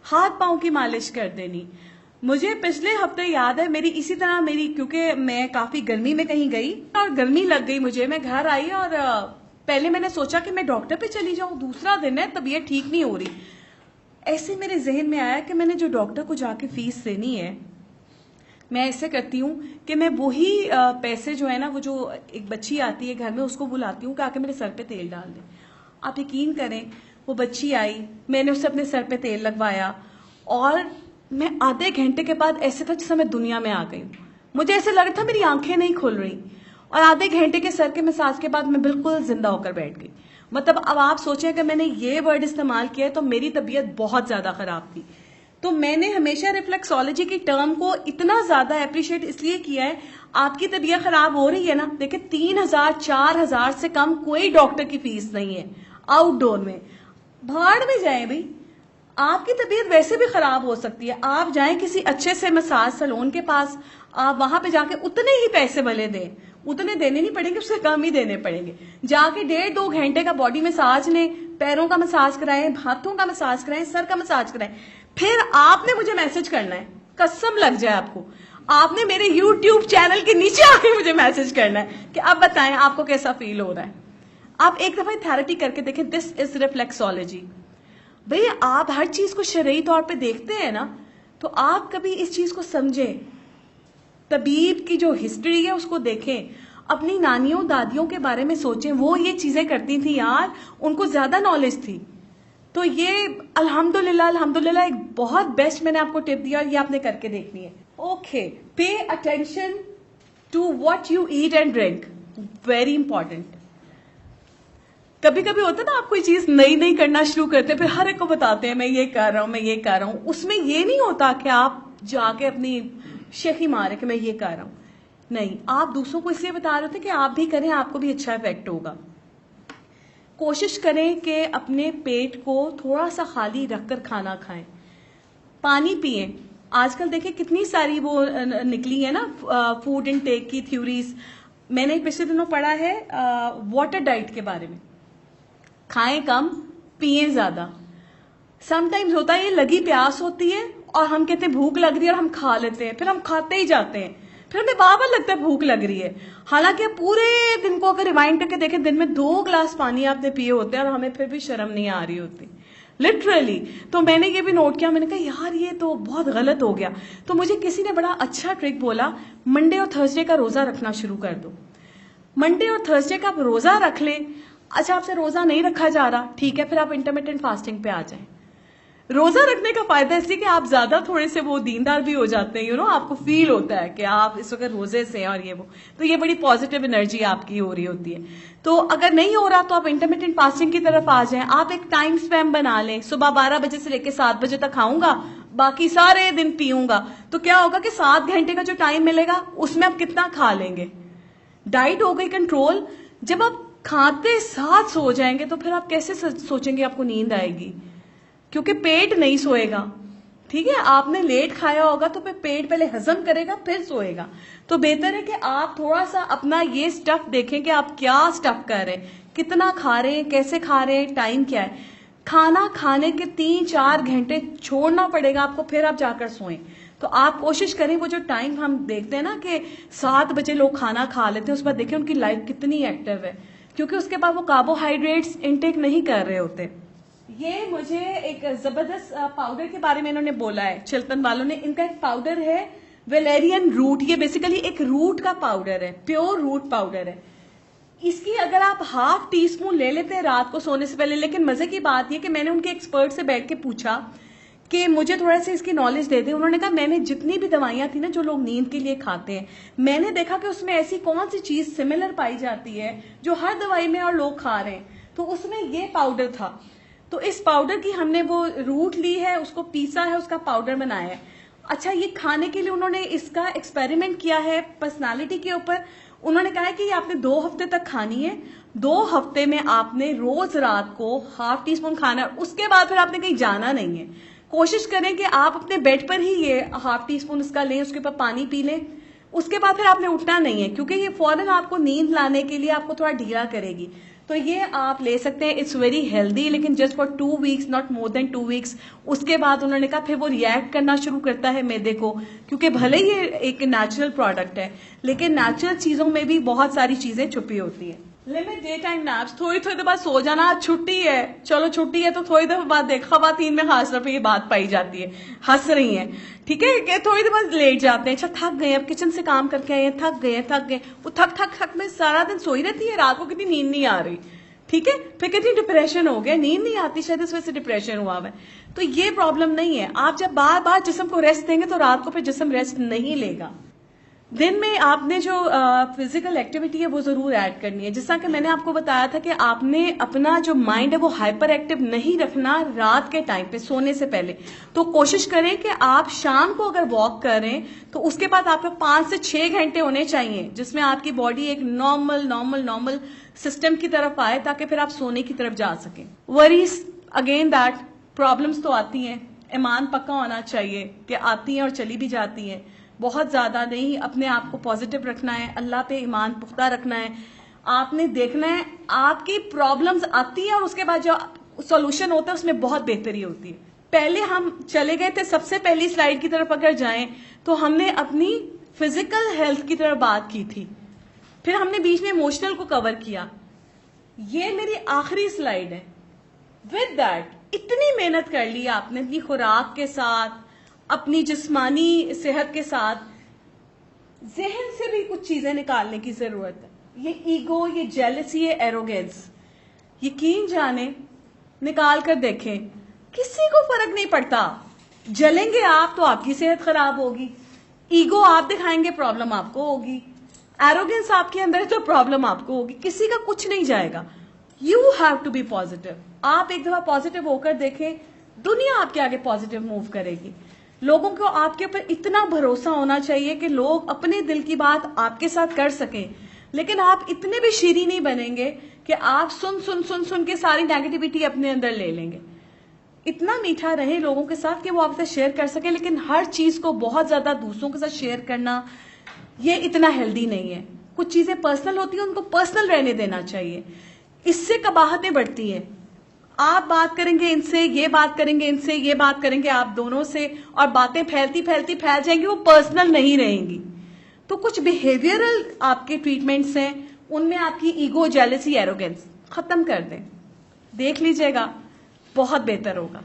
हाथ पांव की मालिश कर देनी। मुझे पिछले हफ्ते याद है मेरी क्योंकि मैं काफी गर्मी में कहीं गई और गर्मी लग गई मुझे, मैं घर आई और पहले मैंने सोचा कि मैं डॉक्टर पे चली जाऊं, दूसरा दिन है, तबीयत ठीक नहीं हो रही। ऐसे मेरे जहन में आया कि मैंने जो डॉक्टर को जाके फीस देनी है, मैं ऐसे करती हूँ कि मैं वही पैसे जो है ना, वो जो एक बच्ची आती है घर में उसको बुलाती हूँ कि आके मेरे सर पे तेल डाल दे। आप यकीन करें, वो बच्ची आई, मैंने उसे अपने सर पे तेल लगवाया और मैं आधे घंटे के बाद ऐसे था जैसे मैं दुनिया में आ गई हूँ। मुझे ऐसे लग रहा था मेरी आंखें नहीं खुल रही और आधे घंटे के सर के मसाज के बाद मैं बिल्कुल जिंदा होकर बैठ गई। मतलब अब आप सोचें कि मैंने ये वर्ड इस्तेमाल किया है तो मेरी तबीयत बहुत ज्यादा खराब थी। तो मैंने हमेशा रिफ्लेक्सोलॉजी की टर्म को इतना ज्यादा अप्रिशिएट इसलिए किया है, आपकी तबीयत खराब हो रही है ना, देखिए 3,000 4,000 से कम कोई डॉक्टर की फीस नहीं है आउटडोर में। भाड़ में जाए भाई, आपकी तबीयत वैसे भी खराब हो सकती है, आप जाएं किसी अच्छे से मसाज सैलून के पास, आप वहां पे जाके उतने ही पैसे भले दें, उतने देने नहीं पड़ेंगे, उससे कम ही देने पड़ेंगे। जाके 1.5-2 घंटे का बॉडी मसाज लें, पैरों का मसाज कराएं, हाथों का मसाज कराएं, सर का मसाज कराएं। फिर आपने मुझे मैसेज करना है, कसम लग जाए आपको, आपने मेरे YouTube चैनल के नीचे आके मुझे मैसेज करना है कि आप बताएं आपको कैसा फील हो रहा है। आप एक दफा थेरेपी करके देखें, दिस इज रिफ्लेक्सोलॉजी। भाई आप हर चीज को शरई तौर पे देखते हैं ना, तो आप कभी इस चीज को समझें, तबीब की जो हिस्ट्री है उसको देखें, अपनी नानियों दादियों के बारे में सोचें, वो ये चीजें करती थी यार, उनको ज्यादा नॉलेज थी। तो ये अल्हम्दुलिल्लाह एक बहुत बेस्ट मैंने आपको टिप दिया और ये आपने करके देखनी है। Okay, pay attention to what you eat and drink, very important. कभी कभी होता है ना, आप कोई चीज नई करना शुरू करते हैं, फिर हर एक को बताते हैं मैं ये कर रहा हूं, मैं ये कर रहा हूं। उसमें ये नहीं होता कि आप जाके अपनी शेखी मारे कि मैं ये कर रहा हूं, नहीं, आप दूसरों को इसलिए बता रहे थे कि आप भी करें, आपको भी अच्छा इफेक्ट होगा। कोशिश करें कि अपने पेट को थोड़ा सा खाली रखकर खाना खाएं, पानी पिएं। आजकल देखिए कितनी सारी वो निकली है ना फूड इनटेक की थ्योरीज। मैंने पिछले दिनों पढ़ा है वाटर डाइट के बारे में, खाएं कम पिएं ज्यादा। समटाइम्स होता है ये लगी प्यास होती है और हम कहते हैं भूख लग रही है और हम खा लेते हैं, फिर हम खाते ही जाते हैं, फिर हमें बार बार लगता है भूख लग रही है। हालांकि पूरे दिन को अगर रिवाइंड करके देखें, दिन में 2 ग्लास पानी आपने पिए होते हैं और हमें फिर भी शर्म नहीं आ रही होती, लिटरली। तो मैंने ये भी नोट किया, मैंने कहा यार ये तो बहुत गलत हो गया। तो मुझे किसी ने बड़ा अच्छा ट्रिक बोला, मंडे और थर्सडे का रोजा रखना शुरू कर दो। मंडे और थर्सडे का आप रोजा रख लें। अच्छा, आपसे रोजा नहीं रखा जा रहा, ठीक है, फिर आप इंटरमिटेंट फास्टिंग पे आ जाएं। रोजा रखने का फायदा इसलिए कि आप ज्यादा थोड़े से वो दीनदार भी हो जाते हैं, आपको फील होता है कि आप इस वक्त रोजे से हैं और ये वो, तो ये बड़ी पॉजिटिव एनर्जी आपकी हो रही होती है। तो अगर नहीं हो रहा तो आप इंटरमिटेंट फास्टिंग की तरफ आ जाएं। आप एक टाइम स्पैम बना लें, सुबह 12 बजे से लेकर 7 बजे तक खाऊंगा, बाकी सारे दिन पीऊंगा। तो क्या होगा कि 7 घंटे का जो टाइम मिलेगा उसमें आप कितना खा लेंगे। डाइट हो गई कंट्रोल। जब आप खाते साथ सो जाएंगे तो फिर आप कैसे सोचेंगे आपको नींद आएगी, क्योंकि पेट नहीं सोएगा, ठीक है, आपने लेट खाया होगा तो फिर पेट पहले हजम करेगा फिर सोएगा। तो बेहतर है कि आप थोड़ा सा अपना ये स्टफ देखें कि आप क्या स्टफ कर रहे हैं, कितना खा रहे हैं, कैसे खा रहे हैं, टाइम क्या है। खाना खाने के 3-4 घंटे छोड़ना पड़ेगा आपको, फिर आप जाकर सोएं। तो आप कोशिश करें वो जो टाइम हम देखते हैं ना कि 7 बजे लोग खाना खा लेते हैं, उस पर देखें उनकी लाइफ कितनी एक्टिव है, क्योंकि उसके बाद वो कार्बोहाइड्रेट्स इनटेक नहीं कर रहे होते। ये मुझे एक जबरदस्त पाउडर के बारे में इन्होंने बोला है चिल्तन वालों ने। इनका एक पाउडर है वेलेरियन रूट, ये बेसिकली एक रूट का पाउडर है, प्योर रूट पाउडर है। इसकी अगर आप ½ टीस्पून ले लेते हैं रात को सोने से पहले, लेकिन मजे की बात यह कि मैंने उनके एक्सपर्ट से बैठ के पूछा कि मुझे थोड़ा सा इसकी नॉलेज दे दें। उन्होंने कहा मैंने जितनी भी दवाइयां थी ना जो लोग नींद के लिए खाते हैं, मैंने देखा कि उसमें ऐसी कौन सी चीज सिमिलर पाई जाती है जो हर दवाई में और लोग खा रहे हैं, तो उसमें ये पाउडर था। तो इस पाउडर की हमने वो रूट ली है, उसको पीसा है, उसका पाउडर बनाया है। अच्छा, ये खाने के लिए उन्होंने इसका एक्सपेरिमेंट किया है पर्सनालिटी के ऊपर। उन्होंने कहा है कि ये आपने 2 हफ्ते तक खानी है। 2 हफ्ते में आपने रोज रात को ½ टीस्पून खाना है, उसके बाद फिर आपने कहीं जाना नहीं है। कोशिश करें कि आप अपने बेड पर ही ये ½ टीस्पून इसका लें, उसके ऊपर पानी पी लें, उसके बाद फिर आपने उठना नहीं है, क्योंकि ये फौरन आपको नींद लाने के लिए आपको थोड़ा ढीला करेगी। तो ये आप ले सकते हैं, इट्स वेरी हेल्दी, लेकिन just for 2 weeks, not more than 2 weeks. उसके बाद उन्होंने कहा फिर वो रिएक्ट करना शुरू करता है मैदे को, क्योंकि भले ही ये एक नेचुरल प्रोडक्ट है, लेकिन नेचुरल चीजों में भी बहुत सारी चीजें छुपी होती है। लिमिट डे टाइम नैप्स, थोड़ी थोड़ी देर बाद सो जाना। आज छुट्टी है, चलो छुट्टी है तो थोड़ी देर बाद देख, खवातीन में खास तौर पर ये बात पाई जाती है, हंस रही हैं, ठीक है, कि थोड़ी देर बाद लेट जाते हैं। अच्छा थक गए, अब किचन से काम करके आए हैं, थक गए, वो थक में सारा दिन सोई रहती है, रात को कितनी नींद नहीं आ रही, ठीक है, फिर कितनी डिप्रेशन हो गया, नींद नहीं आती, शायद इस वजह से डिप्रेशन हुआ है। तो ये प्रॉब्लम नहीं है। आप जब बार बार जिस्म को रेस्ट देंगे तो रात को फिर जिस्म रेस्ट नहीं लेगा। दिन में आपने जो फिजिकल एक्टिविटी है वो जरूर ऐड करनी है। जैसा कि मैंने आपको बताया था कि आपने अपना जो माइंड है वो हाइपर एक्टिव नहीं रखना रात के टाइम पे सोने से पहले। तो कोशिश करें कि आप शाम को अगर वॉक करें तो उसके बाद आपको 5 से 6 घंटे होने चाहिए जिसमें आपकी बॉडी एक नॉर्मल सिस्टम की तरफ आए, ताकि फिर आप सोने की तरफ जा सकें। वरीज अगेन दैट, प्रॉब्लम्स तो आती हैं, ईमान पक्का होना चाहिए कि आती हैं और चली भी जाती हैं, बहुत ज्यादा नहीं। अपने आप को पॉजिटिव रखना है, अल्लाह पे ईमान पुख्ता रखना है। आपने देखना है आपकी प्रॉब्लम्स आती है और उसके बाद जो सॉल्यूशन होता है उसमें बहुत बेहतरी होती है। पहले हम चले गए थे, सबसे पहली स्लाइड की तरफ अगर जाएं तो हमने अपनी फिजिकल हेल्थ की तरफ बात की थी, फिर हमने बीच में इमोशनल को कवर किया। ये मेरी आखिरी स्लाइड है। विद दैट इतनी मेहनत कर ली आपने अपनी खुराक के साथ, अपनी जिस्मानी सेहत के साथ, जहन से भी कुछ चीजें निकालने की जरूरत है। ये ईगो, ये जेलसी, ये एरोगेंस, यकीन जाने निकाल कर देखें, किसी को फर्क नहीं पड़ता। जलेंगे आप तो आपकी सेहत खराब होगी, ईगो आप दिखाएंगे प्रॉब्लम आपको होगी, एरोगेंस आपके अंदर है तो प्रॉब्लम आपको होगी, किसी का कुछ नहीं जाएगा। You have to be positive. आप एक दफा पॉजिटिव होकर देखें, दुनिया आपके आगे पॉजिटिव मूव करेगी। लोगों को आपके ऊपर इतना भरोसा होना चाहिए कि लोग अपने दिल की बात आपके साथ कर सकें, लेकिन आप इतने भी शीरी नहीं बनेंगे कि आप सुन के सारी नेगेटिविटी अपने अंदर ले लेंगे। इतना मीठा रहे लोगों के साथ कि वो आपसे शेयर कर सके, लेकिन हर चीज को बहुत ज्यादा दूसरों के साथ शेयर करना ये इतना हेल्दी नहीं है। कुछ चीजें पर्सनल होती हैं, उनको पर्सनल रहने देना चाहिए, इससे कबाहतें बढ़ती हैं। आप बात करेंगे इनसे, ये बात करेंगे इनसे, ये बात करेंगे आप दोनों से, और बातें फैलती फैल जाएंगी, वो पर्सनल नहीं रहेंगी। तो कुछ बिहेवियरल आपके ट्रीटमेंट्स हैं, उनमें आपकी ईगो, जेलसी, एरोगेंस खत्म कर दें, देख लीजिएगा बहुत बेहतर होगा।